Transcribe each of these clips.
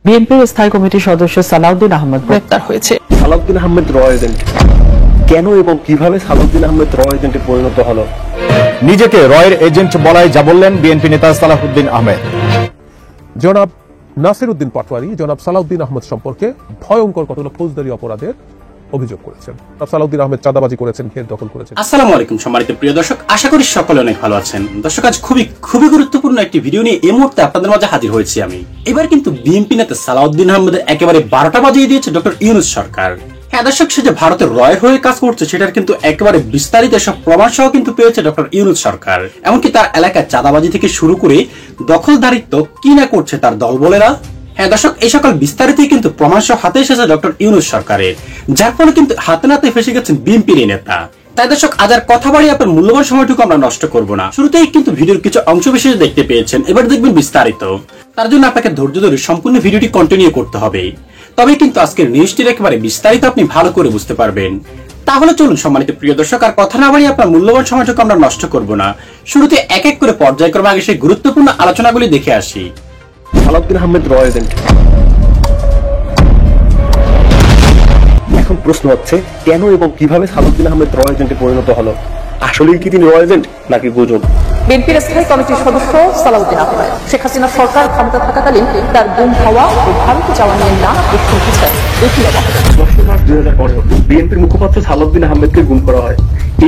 বিএনপির স্থায়ী কমিটির সদস্য সালাউদ্দিন আহমেদ গ্রেপ্তার হয়েছে। সালাউদ্দিন আহমেদ র এজেন্ট কেন এবং কিভাবে সালাউদ্দিন আহমেদ র এজেন্টে পরিণত হলো? নিজেকে রয়ের এজেন্ট বলায় যা বললেন বিএনপি নেতা সালাউদ্দিন আহমেদ। জনাব নাসির উদ্দিন পাটোয়ারি জনাব সালাউদ্দিন আহমেদ সম্পর্কে ভয়ঙ্কর কতগুলো ফৌজদারি অপরাধের অভিযোগ করেছেন। সালাউদ্দিন আহমেদ চাঁদাবাজি করেছেন, ঘের দখল করেছেন। আসসালামু আলাইকুম সম্মানিত প্রিয় দর্শক, আশা করি সকলে অনেক ভালো আছেন। দর্শক, আজ খুবই গুরুত্বপূর্ণ একটি ভিডিও নিয়ে এই মুহূর্তে আপনাদের মাঝে হাজির হয়েছি আমি। এবার কিন্তু বিএনপি নেতা সালাউদ্দিন আহমেদের একেবারে 12টা বাজিয়ে দিয়েছে ডক্টর ইউনূস সরকার। হ্যাঁ দর্শক, সে যে ভারতের রয় হয়ে কাজ করছে সেটার কিন্তু একেবারে বিস্তারিত সব প্রমাণ সহ কিন্তু পেয়েছে ডক্টর ইউনূস সরকার। এমনকি তার এলাকায় চাঁদাবাজি থেকে শুরু করে দখলদারিত্ব কি না করছে তার দলবলেরা। হ্যাঁ দর্শক, এই সকল বিস্তারিতই কিন্তু প্রমাণ সহ হাতে এসেছে ডক্টর ইউনূস সরকারের, যার ফলে কিন্তু হাতে নাতে ফেসে গেছেন বিএনপির নেতা। তাই দর্শক, আজ আর কথা বাড়িয়ে আপনার মূল্যবান সময়টুকু আমরা নষ্ট করব না। শুরুতেই কিন্তু ভিডিওর কিছু অংশ বিশেষ দেখতে পেয়েছেন, এবার দেখবেন বিস্তারিত। তার জন্য আপনাকে ধৈর্য ধরে সম্পূর্ণ ভিডিওটি কন্টিনিউ করতে হবে, তবে কিন্তু আজকের নিউজটির একেবারে বিস্তারিত আপনি ভালো করে বুঝতে পারবেন। তাহলে চলুন সম্মানিত প্রিয় দর্শক, আর কথা না বাড়িয়ে আপনার মূল্যবান সময়টুকু আমরা নষ্ট করব না। শুরুতে এক এক করে পর্যায়ক্রমে আগে সেই গুরুত্বপূর্ণ আলোচনাগুলি দেখে আসি। সালাউদ্দিন আহমেদ র এজেন্ট। এখন প্রশ্ন হচ্ছে কেন এবং কিভাবে সালাউদ্দিন আহমেদ র এজেন্টে পরিণত হলো? আসলেই কি তিনি র এজেন্ট নাকি গুজব? বিএনপির স্থায়ী কমিটির সদস্য সালাউদ্দিন আহমেদ শেখ হাসিনা সরকার ক্ষমতা থাকাকালীন তার গুম হওয়া ও ভারতে যাওয়া নিয়ে নানা প্রশ্ন উঠেছে। 10 মার্চ 2015 বিএনপির মুখপাত্র সালাউদ্দিন আহমেদকে গুম করা হয়।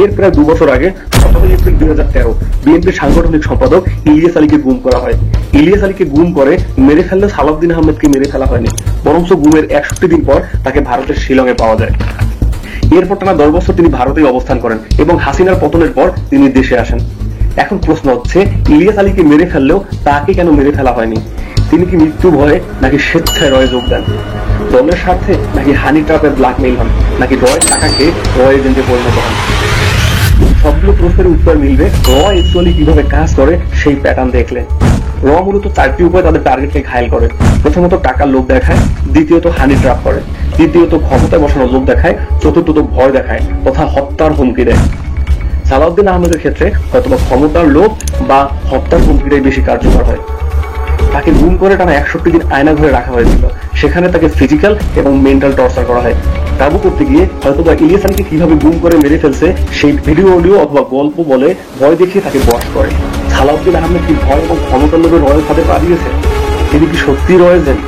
এর প্রায় 2 বছর আগে 17 এপ্রিল 2013 বিএনপির সাংগঠনিক সম্পাদক ইলিয়াস আলীকে গুম করা হয়। ইলিয়াস আলীকে গুম করে মেরে ফেললে সালাউদ্দিন আহমেদকে মেরে ফেলা হয়নি, বরং গুমের 61 দিন পর তাকে ভারতের শিলংয়ে পাওয়া যায়। এরপর টানা 10 বছর তিনি ভারতেই অবস্থান করেন এবং হাসিনার পতনের পর তিনি দেশে আসেন। এখন প্রশ্ন হচ্ছে ইলিয়াস আলীকে মেরে ফেললেও তাকে কেন মেরে ফেলা হয়নি? তিনি কি মৃত্যু ভয়ে নাকি স্বেচ্ছায় রয়ে যোগ দেন? দলের স্বার্থে নাকি হানি ট্রাপের ব্ল্যাকমেইল হন, নাকি রয়ের টাকাকে র এজেন্টে পরিণত হন? সবগুলো প্রশ্নের উত্তর মিলবে র অ্যাকচুয়ালি কিভাবে কাজ করে সেই প্যাটার্ন দেখলে। র মূলত 4টি উপায়ে তাদের টার্গেটকে ঘায়েল করে। প্রথমত টাকার লোভ দেখায়, দ্বিতীয়ত হানি ট্র্যাপ করে, তৃতীয়ত ক্ষমতায় বসানোর লোভ দেখায়, চতুর্থত ভয় দেখায় তথা হত্যার হুমকি দেয়। সালাউদ্দিন আহমেদের ক্ষেত্রে হয়তো ক্ষমতার লোভ বা হত্যার হুমকিটাই বেশি কার্যকর হয়। তাকে গুম করে টানা 61 দিন আয়না ঘরে রাখা হয়েছিল। সেখানে তাকে ফিজিক্যাল এবং মেন্টাল টর্চার করা হয়। কাবু করতে গিয়ে হয়তো ইলিয়াস আলীকে কিভাবে গুম করে মেরে ফেলছে সেই ভিডিও অডিও অথবা গল্প বলে ভয় দেখিয়ে তাকে বশ করে। সালাউদ্দিন আহমেদ কি ভয় এবং ক্ষমতার লোভে রয়ের ফাঁদে পা দিয়েছে? তিনি কি সত্যি রয়েছেন?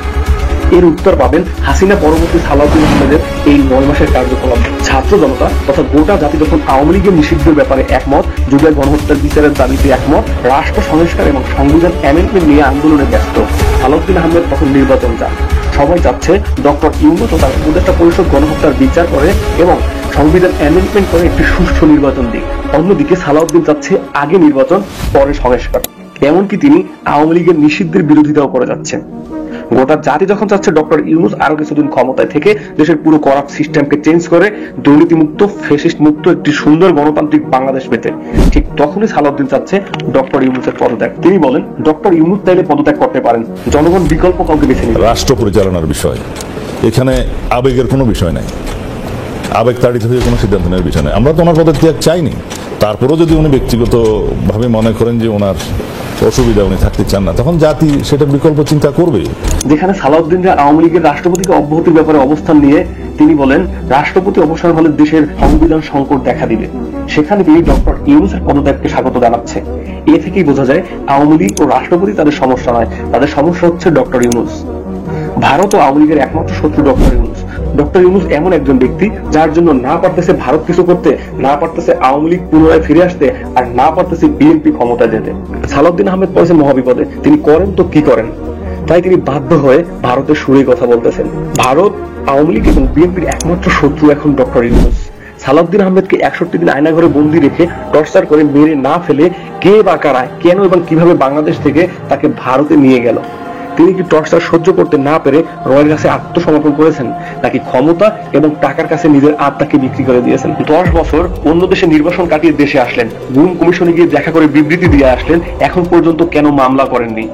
এর উত্তর পাবেন হাসিনা পরবর্তী সালাউদ্দিন আহমেদের এই 9 মাসের কার্যকলাপ। ছাত্র জনতা তথা গোটা জাতি যখন আওয়ামী লীগের নিষিদ্ধের ব্যাপারে একমত, জুলাই গণহত্যার বিচারের দাবিতে একমত, রাষ্ট্র সংস্কার এবং সংবিধান অ্যামেন্ডমেন্ট নিয়ে আন্দোলনে ব্যস্ত, সালাউদ্দিন আহমেদ তখন নির্বাচন চান। সবাই চাচ্ছে ডক্টর ইউনূস ও তার উপদেষ্টা পরিষদ গণহত্যার বিচার করে এবং সংবিধান অ্যামেন্ডমেন্ট করে একটি সুষ্ঠু নির্বাচন দিক। অন্যদিকে সালাউদ্দিন চাচ্ছে আগে নির্বাচন পরে সংস্কার। এমনকি তিনি আওয়ামী লীগের নিষিদ্ধের বিরোধিতাও করে যাচ্ছেন। গোটা জাতি যখন চাচ্ছে ডক্টর ইউনূস আরো কিছুদিন ক্ষমতায় থেকে দেশের পুরো করাপ্ট সিস্টেমকে চেঞ্জ করে দুর্নীতিমুক্ত ফ্যাসিস্ট মুক্ত একটি সুন্দর গণতান্ত্রিক বাংলাদেশ পেতে, ঠিক তখনই সালাউদ্দিন চাচ্ছে ডক্টর ইউনূসের পদত্যাগ। তিনি বলেন ডক্টর ইউনূস চাইলে পদত্যাগ করতে পারেন, জনগণ বিকল্প কাউকে বেছে নেবে। রাষ্ট্র পরিচালনার বিষয়, এখানে আবেগের কোনো বিষয় নাই, আবেগ তাড়িত হয়ে কোনো সিদ্ধান্ত নেওয়ার বিষয় নাই। আমরা তো ওনার পদত্যাগ চাইনি, তারপরেও যদি উনি ব্যক্তিগতভাবে মনে করেন যে ওনার অসুবিধা উনি থাকতে চান না, তখন জাতি সেটার বিকল্প চিন্তা করবে। যেখানে সালাউদ্দিন আওয়ামী লীগের রাষ্ট্রপতিকে অব্যাহতির ব্যাপারে অবস্থান নিয়ে তিনি বলেন রাষ্ট্রপতি অবসর হলে দেশের সংবিধান সংকট দেখা দিবে, সেখানে তিনি ডক্টর ইউনূসের পদত্যাগকে স্বাগত জানাচ্ছে। এ থেকেই বোঝা যায় আওয়ামী লীগ ও রাষ্ট্রপতি তাদের সমস্যা নয়, তাদের সমস্যা হচ্ছে ডক্টর ইউনূস। ভারত ও আওয়ামী লীগের একমাত্র শত্রু ডক্টর ইউনূস। ডক্টর ইউনূস এমন একজন ব্যক্তি যার জন্য না পারতেছে ভারত কিছু করতে, না পারতেছে আওয়ামী লীগ পুনরায় ফিরে আসতে, আর না পারতেছে বিএনপি ক্ষমতায় যেতে। সালাউদ্দিন আহমেদ পড়েছেন মহাবিপদে, তিনি করেন তো কি করেন, তাই তিনি বাধ্য হয়ে ভারতের সুরেই কথা বলতেছেন। ভারত, আওয়ামী লীগ এবং বিএনপির একমাত্র শত্রু এখন ডক্টর ইউনূস। সালাউদ্দিন আহমেদকে 61 দিন আয়না ঘরে বন্দি রেখে টর্চার করে মেরে না ফেলে কে বা কারা, কেন এবং কিভাবে বাংলাদেশ থেকে তাকে ভারতে নিয়ে গেল? তিনি কি টর্চার সহ্য করতে না পেরে রয়ের কাছে আত্মসমর্পণ করেছেন, নাকি ক্ষমতা এবং টাকার কাছে নিজের আত্মাকে বিক্রি করে দিয়েছেন? 10 বছর অন্য দেশে নির্বাসন কাটিয়ে দেশে আসলেন, গুম কমিশনে গিয়ে দেখা করে বিবৃতি দিয়ে আসলেন, এখন পর্যন্ত কেন মামলা করেননি?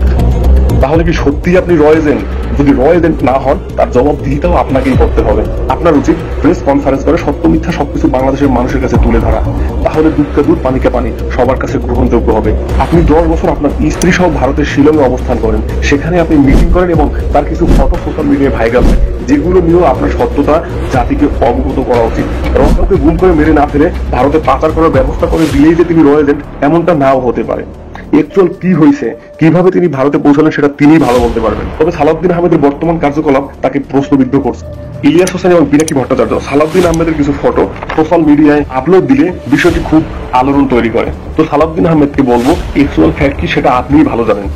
তাহলে কি সত্যি আপনি র এজেন্ট? যদি র এজেন্ট না হন, তার জবাবদিহিতাও আপনাকেই করতে হবে। আপনার উচিত প্রেস কনফারেন্স করে সত্য মিথ্যা সবকিছু বাংলাদেশের মানুষের কাছে তুলে ধরা। তাহলে দুধকে দুধ পানিকে পানি সবার কাছে গ্রহণযোগ্য হবে। আপনি 10 বছর আপনার স্ত্রী সহ ভারতের শিলংয়ে অবস্থান করেন, সেখানে আপনি মিটিং করেন এবং তার কিছু ফটো সোশ্যাল মিডিয়ায় ভাইরাল হয়, যেগুলো নিয়েও আপনার সত্যতা জাতিকে অবগত করা উচিত। রহমানকে গুম করে মেরে না ফেলে ভারতে পাচার করার ব্যবস্থা করে দিলেই যে তিনি র এজেন্ট, এমনটা নাও হতে পারে। একচুয়াল কি হয়েছে, কিভাবে তিনি ভারতে পৌঁছালেন, সেটা তিনিই ভালো বলতে পারবেন। তবে সালাউদ্দিন আহমেদের বর্তমান কার্যকলাপ তাকে প্রশ্নবিদ্ধ করছে। ইলিয়াস হোসেন এবং পিনাকি ভট্টাচার্য সালাউদ্দিন আহমেদের কিছু ফটো সোশ্যাল মিডিয়ায় আপলোড দিলে বিষয়টি খুব আলোড়ন তৈরি করে। তো সালাউদ্দিন আহমেদকে বলবো, একচুয়াল ফ্যাক্ট কি সেটা আপনিই ভালো জানেন।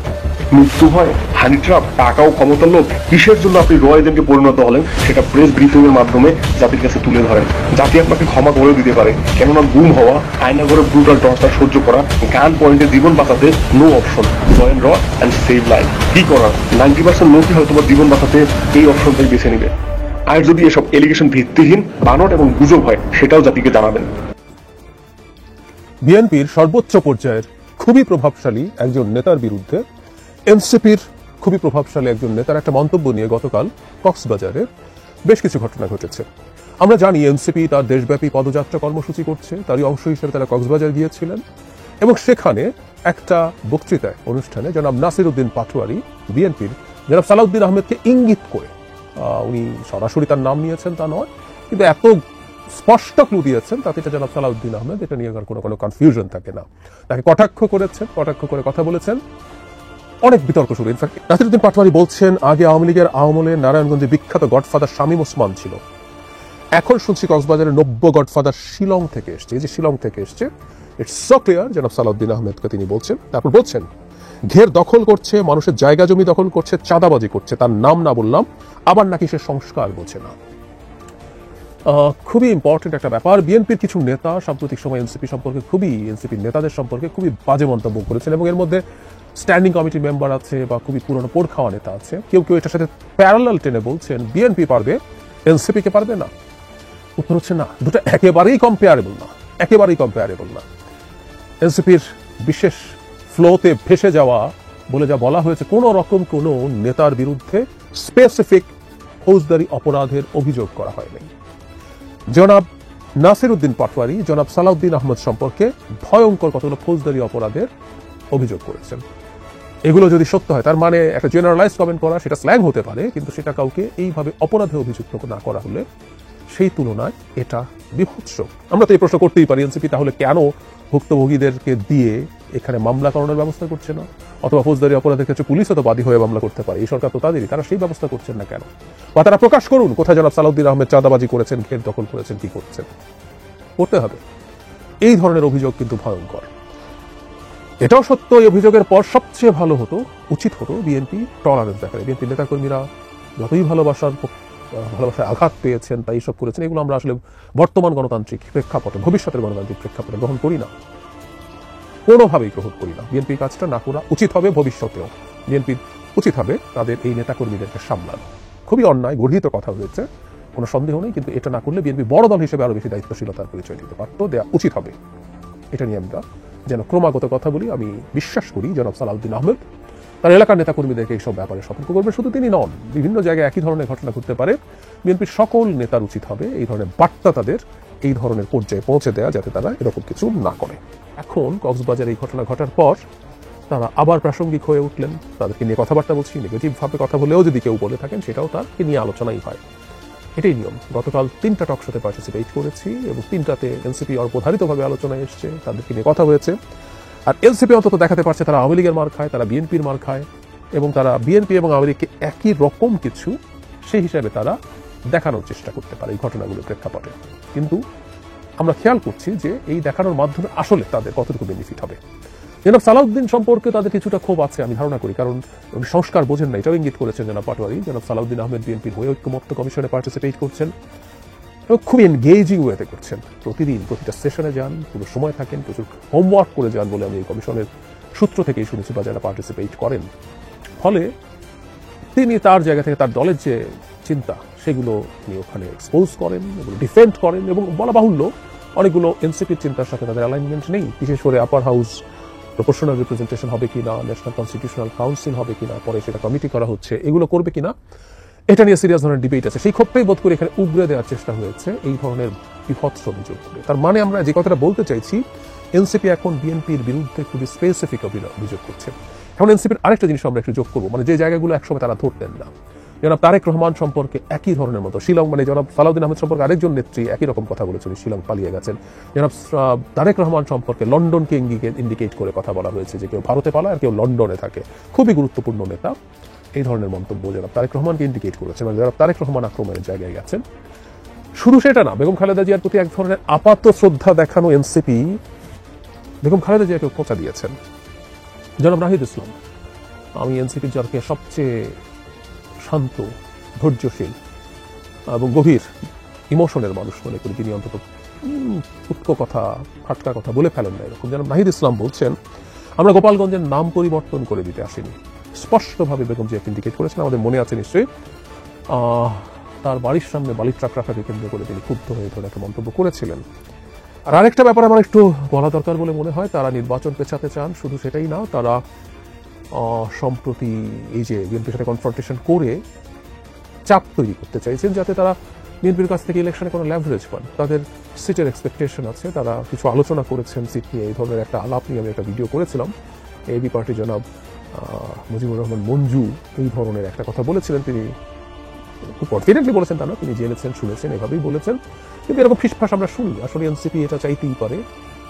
মৃত্যু হয়, হানি ট্রাপ, টাকা ও ক্ষমতার লোভ, কিসের জন্য আপনি র এজেন্টে পরিণত হলেন সেটা প্রেস ব্রিফিং এর মাধ্যমে জাতির কাছে তুলে ধরেন। জাতি আপনাকে ক্ষমা করে দিতে পারে, কেননা গুম হওয়া, আয়নাঘরে ব্রুটাল টর্চার সহ্য করা, গান পয়েন্টে জীবন বাঁচাতে নো অপশন, জয়েন র অ্যান্ড সেভ লাইফ। কি করার, 90% লোকই হয়তো তোমার জীবন বাঁচাতে এই অপশনটাই বেছে নিবে। আর যদি এসব এলিগেশন ভিত্তিহীন, বানট এবং গুজব হয়, সেটাও জাতিকে জানাবেন। বিএনপির সর্বোচ্চ পর্যায়ের খুবই প্রভাবশালী একজন নেতার বিরুদ্ধে এনসিপির খুবই প্রভাবশালী একজন নেতার একটা মন্তব্য নিয়ে গতকাল কক্সবাজারে বেশ কিছু ঘটনা ঘটেছে। আমরা জানি এনসিপি তার দেশব্যাপী পদযাত্রা কর্মসূচি করছে, তারই অংশ হিসেবে তারা কক্সবাজার গিয়েছিলেন এবং সেখানে একটা বক্তৃতায় অনুষ্ঠানে জনাব নাসির উদ্দিন পাটোয়ারি বিএনপির জনাব সালাউদ্দিন আহমেদকে ইঙ্গিত করে, উনি সরাসরি তার নাম নিয়েছেন তা নয়, কিন্তু এত স্পষ্ট ক্লু দিয়েছেন তাতে এটা জনাব সালাউদ্দিন আহমেদ, এটা নিয়ে আর কোনো কনফিউশন থাকে না। তাকে কটাক্ষ করেছেন, কটাক্ষ করে কথা বলেছেন, অনেক বিতর্ক শুরু। ইনফ্যাক্ট নাসিরউদ্দিন পাটোয়ারি বলছেন, আগে আওয়ামী লীগের আমলে নারায়ণগঞ্জে বিখ্যাত গডফাদার শামীম ওসমান ছিল, এখন শুনছি কক্সবাজারের নব্য গডফাদার শিলং থেকে এসছে। এই যে শিলং থেকে এসছে, ইটস সো ক্লিয়ার জনাব সালাউদ্দিন আহমেদকে তিনি বলছেন। তারপর বলছেন ঘের দখল করছে, মানুষের জায়গা জমি দখল করছে, চাঁদাবাজি করছে, তার নাম না বললাম, আবার নাকি সে সংস্কার বোঝে না। খুবই ইম্পর্টেন্ট একটা ব্যাপার। বিএনপির কিছু নেতা সাম্প্রতিক সময় এনসিপি সম্পর্কে এনসিপির নেতাদের সম্পর্কে খুবই বাজে মন্তব্য করেছেন এবং এর মধ্যে স্ট্যান্ডিং কমিটি মেম্বার আছে বা খুবই পুরনো পোড় খাওয়া নেতা আছে। কেউ কেউ এটার সাথে প্যারালাল টেনে বলছেন বিএনপি পারবে, এনসিপি কে পারবে না। উত্তর হচ্ছে না, দুটো একেবারেই কম্পেয়ারেবল না, একেবারেই কম্পেয়ারেবল না। এনসিপির বিশেষ ফ্লোতে ভেসে যাওয়া বলে যা বলা হয়েছে, কোন রকম কোন নেতার বিরুদ্ধে স্পেসিফিক ফৌজদারি অপরাধের অভিযোগ করা হয়নি। জনাব নাসির উদ্দিন পাটোয়ারি জনাব সালাউদ্দিন আহমেদ সম্পর্কে ভয়ঙ্কর কতগুলো ফৌজদারি অপরাধের অভিযোগ করেছেন। এগুলো যদি সত্য হয়, তার মানে একটা জেনারেলাইজ কমেন্ট করা, সেটা স্ল্যাং হতে পারে, কিন্তু সেটা কাউকে এইভাবে অপরাধে অভিযুক্ত না করা হলে সেই তুলনায় এটা বিভৎস। আমরা তো এই প্রশ্ন করতেই পারি, এনসিপি তাহলে কেন ভুক্তভোগীদেরকে দিয়ে এখানে মামলা করানোর ব্যবস্থা করছে না, অথবা ফৌজদারি অপরাধের ক্ষেত্রে পুলিশও তো বাদী হয়ে মামলা করতে পারে, এই সরকার তো তাদেরই, তারা সেই ব্যবস্থা করছেন না কেন? বা তারা প্রকাশ করুন কোথায় জনাব সালাউদ্দিন আহমেদ চাঁদাবাজি করেছেন, ঘের দখল করেছেন, কি করছেন, করতে হবে। এই ধরনের অভিযোগ কিন্তু ভয়ঙ্কর। এটাও সত্য, এই অভিযোগের পর সবচেয়ে ভালো হতো, উচিত হতো বিএনপি টলারেন্স দেখায়। বিএনপি নেতাকর্মীরা যতই ভালোবাসায় আঘাত পেয়েছেন, তাই সব করেছেন, এগুলো আমরা আসলে বর্তমান গণতান্ত্রিক প্রেক্ষাপটে, ভবিষ্যতের গণতান্ত্রিক প্রেক্ষাপটে গ্রহণ করি না, কোনোভাবেই গ্রহণ করি না। বিএনপির কাজটা না করা উচিত হবে ভবিষ্যতেও। বিএনপির উচিত হবে তাদের এই নেতাকর্মীদেরকে সামলানো। খুবই অন্যায় গর্হিত কথা হয়েছে, কোনো সন্দেহ নেই, কিন্তু এটা না করলে বিএনপি বড় দল হিসেবে আরো বেশি দায়িত্বশীলতার পরিচয় দিতে পারত, দেওয়া উচিত হবে। এটা নিয়ে আমরা যেন ক্রমাগত কথা বলি। আমি বিশ্বাস করি জনাব সালাউদ্দিন আহমেদ তার এলাকার নেতাকর্মীদেরকে এইসব ব্যাপারে সতর্ক করবে। শুধু তিনি নন, বিভিন্ন জায়গায় একই ধরনের ঘটনা ঘটতে পারে। বিএনপির সকল নেতার উচিত হবে এই ধরনের বার্তা তাদের এই ধরনের পর্যায়ে পৌঁছে দেওয়া, যাতে তারা এরকম কিছু না করে। এখন কক্সবাজার এই ঘটনা ঘটার পর তারা আবার প্রাসঙ্গিক হয়ে উঠলেন, তাদেরকে নিয়ে কথাবার্তা বলছি। নেগেটিভ ভাবে কথা বলেও যদি কেউ বলে থাকেন, সেটাও তারকে নিয়ে আলোচনাই হয়, এটাই নিয়ম। গতকাল 3টা টক শোতে পার্টিসিপেট করেছি এবং 3টাতে এনসিপি অবধারিতভাবে আলোচনায় এসছে, তাদেরকে নিয়ে কথা হয়েছে। আর এনসিপি অন্তত দেখাতে পারছে তারা আওয়ামী লীগের মার খায়, তারা বিএনপির মার খায়, এবং তারা বিএনপি এবং আওয়ামী লীগকে একই রকম কিছু সেই হিসাবে তারা দেখানোর চেষ্টা করতে পারে এই ঘটনাগুলোর প্রেক্ষাপটে। কিন্তু আমরা খেয়াল করছি যে এই দেখানোর মাধ্যমে আসলে তাদের কতটুকু বেনিফিট হবে। জনাব সালাউদ্দিন সম্পর্কে তাদের কিছুটা ক্ষোভ আছে আমি ধারণা করি, কারণ সংস্কার বোঝেন না, এটাও ইঙ্গিত করেছেন জনাব পাটোয়ারি। জনাব সালাউদ্দিন আহমেদ বিএনপির হয়ে ঐক্যমত্য কমিশনে পার্টিসিপেট করছেন এবং খুব এনগেজিং ওয়েতে করছেন। প্রতিদিন প্রতিটা সেশনে যান, পুরো সময় থাকেন, প্রচুর হোমওয়ার্ক করে যান বলে আমি এই কমিশনের সূত্র থেকেই শুনেছি বা যারা পার্টিসিপেট করেন। ফলে তিনি তার জায়গা থেকে তার দলের যে চিন্তা সেগুলো তিনি ওখানে এক্সপোজ করেন, এগুলো ডিফেন্ড করেন, এবং বলা বাহুল্য অনেকগুলো এনসিপির চিন্তার সাথে তাদের অ্যালাইনমেন্ট নেই, বিশেষ করে আপার হাউস প্রপোর্শনাল রিপ্রেজেন্টেশন হবে কিনা, ন্যাশনাল কনস্টিটিউশনাল কাউন্সিল হবে কিনা, পরে সেটা কমিটি করা হচ্ছে, এগুলো করবে কিনা, এটা নিয়ে সিরিয়াস ধরনের ডিবেট আছে। সেই ক্ষোভটাই বোধ করে এখানে উগরে দেওয়ার চেষ্টা হয়েছে এই ধরনের বিভৎস অভিযোগ করে। তার মানে আমরা যে কথাটা বলতে চাইছি, এনসিপি এখন বিএনপির বিরুদ্ধে খুবই স্পেসিফিক অভিযোগ করছে। এখন এনসিপির আরেকটা জিনিস আমরা একটু যোগ করবো, মানে যে জায়গাগুলো একসময় তারা ধরতেন না, জনাব তারেক রহমান সম্পর্কে একই ধরনের মতো শিলং, মানে জনাব সালাউদ্দিন আহমেদ সম্পর্কে আরেকজন নেত্রী একই রকম কথা বলেছেন, শিলং পালিয়ে গেছেন। জনাব তারেক রহমান সম্পর্কে লন্ডনকে ইন্ডিকেট করে কথা বলা হয়েছে যে কেউ ভারতে পালায় আর কেউ লন্ডনে থাকে, খুবই গুরুত্বপূর্ণ নেতা। এই ধরনের মন্তব্য জনাব তারেক রহমানকে ইন্ডিকেট করেছে, মানে জনাব তারেক রহমান আক্রমণের জায়গায় গেছেন। শুধু সেটা না, বেগম খালেদা জিয়ার প্রতি এক ধরনের আপাত শ্রদ্ধা দেখানো এনসিপি বেগম খালেদা জিয়াকে খোঁচা দিয়েছেন। জনাব নাহিদ ইসলাম, আমি এনসিপির যাকে সবচেয়ে শান্ত, ধৈর্যশীল এবং গভীর ইমোশনের মানুষ মনে করি, তিনি অন্তত উৎকো কথা, ফাটকা কথা বলে ফেলেন না এরকম। যেন নাহিদ ইসলাম বলছেন, আমরা গোপালগঞ্জের নাম পরিবর্তন করে দিতে আসিনি। স্পষ্টভাবে বেগম জিয়াকে ইন্ডিকেট করেছেন, আমাদের মনে আছে নিশ্চয়ই। তার বাড়ির সামনে বালির ট্রাক রাখাকে কেন্দ্র করে তিনি ক্ষুব্ধ হয়ে ধরে একটা মন্তব্য করেছিলেন। আর আরেকটা ব্যাপার আমার একটু বলা দরকার বলে মনে হয়, তারা নির্বাচন পেছাতে চান। শুধু সেটাই না, তারা সম্প্রতি এই যে বিএনপির সাথে কনফ্রন্টেশন করে চাপ তৈরি করতে চাইছেন, যাতে তারা বিএনপির কাছ থেকে ইলেকশনে কোনো লেভারেজ পান। তাদের সিটের এক্সপেকটেশন আছে, তারা কিছু আলোচনা করেছেন সিট নিয়ে। এই ধরনের একটা আলাপ নিয়ে আমি একটা ভিডিও করেছিলাম। এবি পার্টি জনাব মুজিবুর রহমান মঞ্জু এই ধরনের একটা কথা বলেছিলেন। তিনি খুব কনফিডেন্টলি বলেছেন তা না, তিনি জেনেছেন, শুনেছেন, এভাবেই বলেছেন। কিন্তু এরকম ফিসফাস আমরা শুনি। আসলে এনসিপি এটা চাইতেই পারে,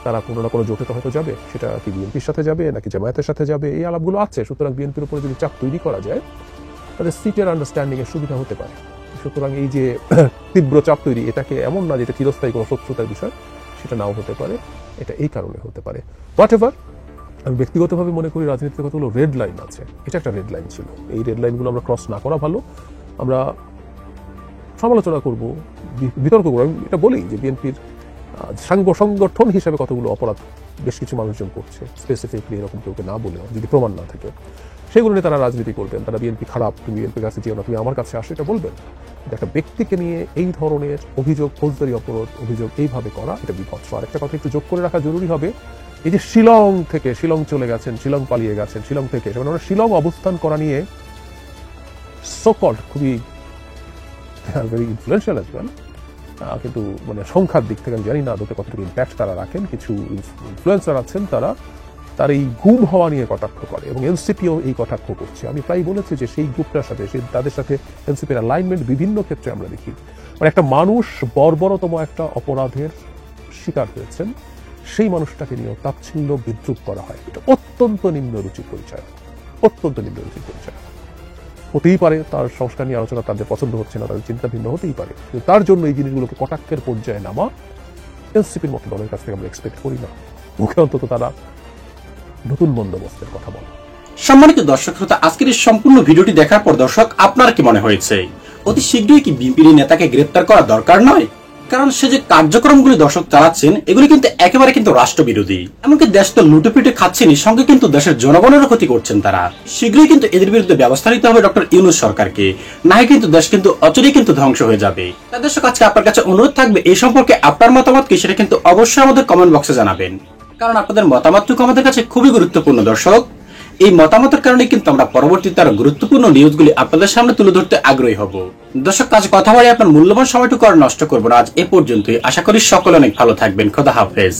তারা কোনো না কোনো জোটে তো হয়তো যাবে, সেটা কি বিএনপির সাথে যাবে নাকি জামায়াতের সাথে যাবে, এই আলাপগুলো আছে। সুতরাং বিএনপির উপরে যদি চাপ তৈরি করা যায়, তাদের সিটের আন্ডারস্ট্যান্ডিং এর সুবিধা হতে পারে। সুতরাং এই যে তীব্র চাপ তৈরি, এটাকে এমন না যেটা চিরস্থায়ী কোনো শত্রুতার বিষয়, সেটা নাও হতে পারে। এটা এই কারণে হতে পারে। হোয়াট এভার, আমি ব্যক্তিগতভাবে মনে করি রাজনীতিতে কতগুলো রেড লাইন আছে, এটা একটা রেড লাইন ছিল। এই রেড লাইনগুলো আমরা ক্রস না করা ভালো। আমরা সমালোচনা করব, বিতর্ক করবো। আমি এটা বলি যে বিএনপির সংগঠন হিসেবে কতগুলো অপরাধ বেশ কিছু মানুষজন করছে, স্পেসিফিকলি এরকম কেউকে না বলেও, যদি প্রমাণ না থাকে, সেগুলো নিয়ে তারা রাজনীতি করবেন। তারা বিএনপি খারাপ, তুমি বিএনপির কাছে যেও না, তুমি আমার কাছে আসো, এটা বলবেন। একটা ব্যক্তিকে নিয়ে এই ধরনের অভিযোগ, ফৌজদারি অপরাধ অভিযোগ এইভাবে করা, এটা বিভৎস। আর একটা কথা একটু যোগ করে রাখা জরুরি হবে, এই যে শিলং থেকে, শিলং চলে গেছেন, শিলং পালিয়ে গেছেন, শিলং থেকে, মানে শিলং অবস্থান করা নিয়ে সোকল্ড খুবই ভেরি ইনফ্লুয়েন্সিয়াল অ্যাজ ওয়েল, কিন্তু মানে সংখ্যার দিক থেকে আমি জানি না আদতে কতটুকু ইম্প্যাক্ট তারা রাখেন। কিছু ইনফ্লুয়েন্সার আছেন, তার এই গুম হওয়া নিয়ে কটাক্ষ করে, এবং এনসিপিও এই কটাক্ষ করছে। আমি প্রায় বলেছি যে সেই গ্রুপটার সাথে, তাদের সাথে এনসিপির অ্যালাইনমেন্ট বিভিন্ন ক্ষেত্রে আমরা দেখি। মানে একটা মানুষ বর্বরতম একটা অপরাধের শিকার হয়েছেন, সেই মানুষটাকে নিয়ে তাচ্ছিল্য বিদ্রুপ করা হয়। এটা অত্যন্ত নিম্নরুচির পরিচয়, অত্যন্ত নিম্নরুচির পরিচয়। হতেই পারে তার সংস্কার নিয়ে আলোচনা তাদের পছন্দ হচ্ছে না, তাদের চিন্তা ভিন্ন হতেই পারে, কিন্তু তার জন্য এই জিনিসগুলোকে কটাক্ষের পর্যায়ে নামা এনসিপির মতো দলের কাছ থেকে আমরা এক্সপেক্ট করি না। মুখে অন্তত তারা নতুন বন্দোবস্তের কথা বলে। সম্মানিত দর্শক শ্রোতা, আজকের এই সম্পূর্ণ ভিডিওটি দেখার পর দর্শক আপনার কি মনে হয়েছে? অতি শীঘ্রই কি বিএনপির নেতাকে গ্রেপ্তার করা দরকার নয়? কারণ সে যে কার্যক্রমগুলি দর্শক চালাচ্ছেন, এগুলি কিন্তু একেবারে কিন্তু রাষ্ট্রবিরোধী। এমনকি দেশ তো লুটে পিটে খাচ্ছেনই, সঙ্গে কিন্তু দেশের জনগণেরও ক্ষতি করছেন তারা। শীঘ্রই কিন্তু এদের বিরুদ্ধে ব্যবস্থা নিতে হবে ডক্টর ইউনূস সরকারকে, না হয় কিন্তু দেশ কিন্তু অচিরেই কিন্তু ধ্বংস হয়ে যাবে। তাই দর্শক, আজকে আপনার কাছে অনুরোধ থাকবে, এই সম্পর্কে আপনার মতামত কি সেটা কিন্তু অবশ্যই আমাদের কমেন্ট বক্সে জানাবেন, কারণ আপনাদের মতামতটুকু আমাদের কাছে খুবই গুরুত্বপূর্ণ। দর্শক, এই মতামতের কারণে কিন্তু আমরা পরবর্তীতে আরো গুরুত্বপূর্ণ নিউজগুলি আপনাদের সামনে তুলে ধরতে আগ্রহী হব। দর্শক, কাজ কথা বলে আপনার মূল্যবান সময়টুকু আর নষ্ট করবো না। আজ এ পর্যন্তই। আশা করি সকলে অনেক ভালো থাকবেন। খোদা হাফেজ।